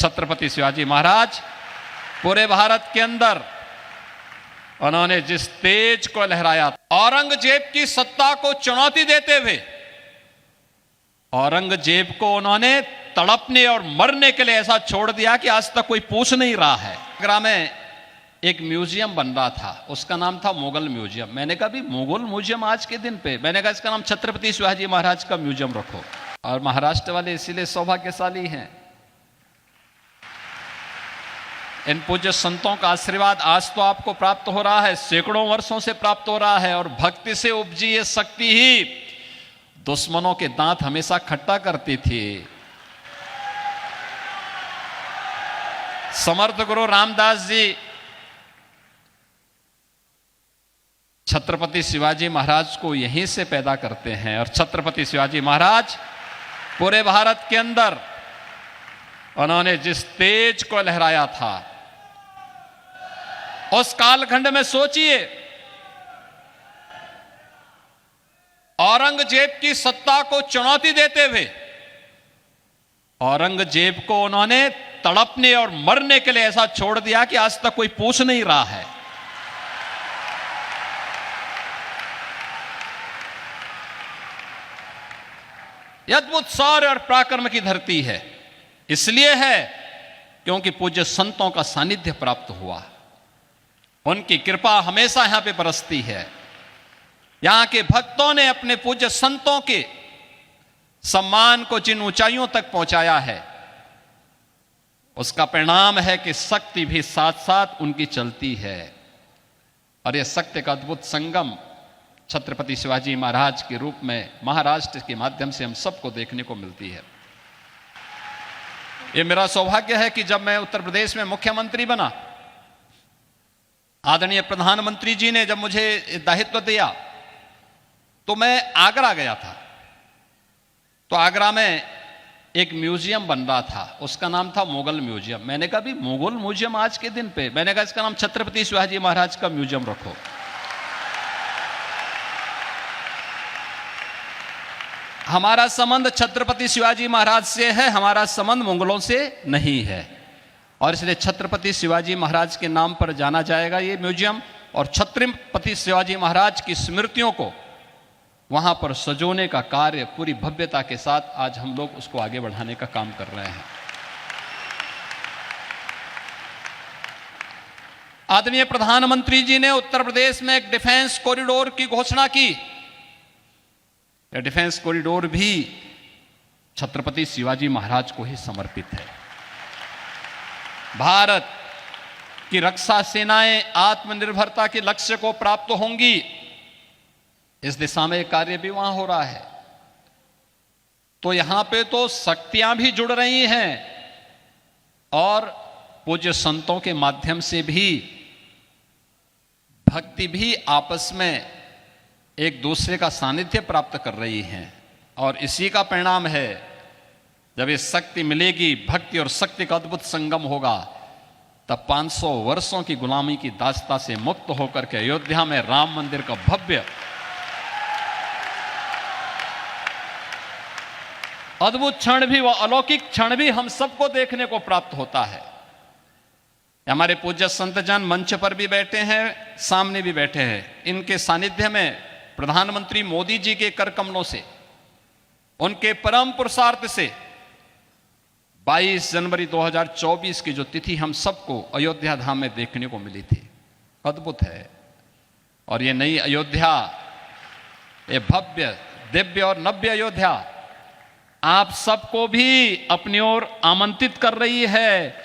छत्रपति शिवाजी महाराज पूरे भारत के अंदर उन्होंने जिस तेज को लहराया, औरंगजेब की सत्ता को चुनौती देते हुए औरंगजेब को उन्होंने तड़पने और मरने के लिए ऐसा छोड़ दिया कि आज तक कोई पूछ नहीं रहा है। आगरा में एक म्यूजियम बन रहा था, उसका नाम था मुगल म्यूजियम। मैंने कहा भी मुगल म्यूजियम आज के दिन पे, मैंने कहा इसका नाम छत्रपति शिवाजी महाराज का म्यूजियम रखो। और महाराष्ट्र वाले इसीलिए सौभाग्यशाली हैं, इन पूज्य संतों का आशीर्वाद आज तो आपको प्राप्त हो रहा है, सैकड़ों वर्षों से प्राप्त हो रहा है। और भक्ति से उपजी ये शक्ति ही दुश्मनों के दांत हमेशा खट्टा करती थी। समर्थ गुरु रामदास जी छत्रपति शिवाजी महाराज को यहीं से पैदा करते हैं। और छत्रपति शिवाजी महाराज पूरे भारत के अंदर उन्होंने जिस तेज को लहराया था, उस कालखंड में सोचिए, औरंगजेब की सत्ता को चुनौती देते हुए औरंगजेब को उन्होंने तड़पने और मरने के लिए ऐसा छोड़ दिया कि आज तक कोई पूछ नहीं रहा है। यह अद्भुत शौर्य और पराक्रम की धरती है। इसलिए है क्योंकि पूज्य संतों का सानिध्य प्राप्त हुआ, उनकी कृपा हमेशा यहां पे बरसती है। यहां के भक्तों ने अपने पूज्य संतों के सम्मान को जिन ऊंचाइयों तक पहुंचाया है, उसका परिणाम है कि शक्ति भी साथ साथ उनकी चलती है। और यह शक्ति का अद्भुत संगम छत्रपति शिवाजी महाराज के रूप में महाराष्ट्र के माध्यम से हम सबको देखने को मिलती है। यह मेरा सौभाग्य है कि जब मैं उत्तर प्रदेश में मुख्यमंत्री बना, आदरणीय प्रधानमंत्री जी ने जब मुझे दायित्व दिया तो मैं आगरा गया था। तो आगरा में एक म्यूजियम बन रहा था, उसका नाम था मुगल म्यूजियम। मैंने कहा भी मुगल म्यूजियम आज के दिन पे, मैंने कहा इसका नाम छत्रपति शिवाजी महाराज का म्यूजियम रखो। हमारा संबंध छत्रपति शिवाजी महाराज से है, हमारा संबंध मुगलों से नहीं है। और इसलिए छत्रपति शिवाजी महाराज के नाम पर जाना जाएगा ये म्यूजियम। और छत्रपति शिवाजी महाराज की स्मृतियों को वहां पर सजोने का कार्य पूरी भव्यता के साथ आज हम लोग उसको आगे बढ़ाने का काम कर रहे हैं। आदरणीय प्रधानमंत्री जी ने उत्तर प्रदेश में एक डिफेंस कॉरिडोर की घोषणा की। यह डिफेंस कॉरिडोर भी छत्रपति शिवाजी महाराज को ही समर्पित है। भारत की रक्षा सेनाएं आत्मनिर्भरता के लक्ष्य को प्राप्त होंगी, इस दिशा में कार्य भी वहां हो रहा है। तो यहां पे तो शक्तियां भी जुड़ रही हैं और पूज्य संतों के माध्यम से भी भक्ति भी आपस में एक दूसरे का सानिध्य प्राप्त कर रही हैं। और इसी का परिणाम है, जब ये शक्ति मिलेगी, भक्ति और शक्ति का अद्भुत संगम होगा, तब 500 वर्षों की गुलामी की दास्ता से मुक्त होकर के अयोध्या में राम मंदिर का भव्य अद्भुत क्षण भी, वह अलौकिक क्षण भी हम सबको देखने को प्राप्त होता है। हमारे पूज्य संतजन मंच पर भी बैठे हैं, सामने भी बैठे हैं। इनके सानिध्य में प्रधानमंत्री मोदी जी के कर कमलों से, उनके परम पुरुषार्थ से 22 जनवरी 2024 की जो तिथि हम सबको अयोध्या धाम में देखने को मिली थी, अद्भुत है। और ये नई अयोध्या, ये भव्य दिव्य और नव्य अयोध्या आप सबको भी अपनी ओर आमंत्रित कर रही है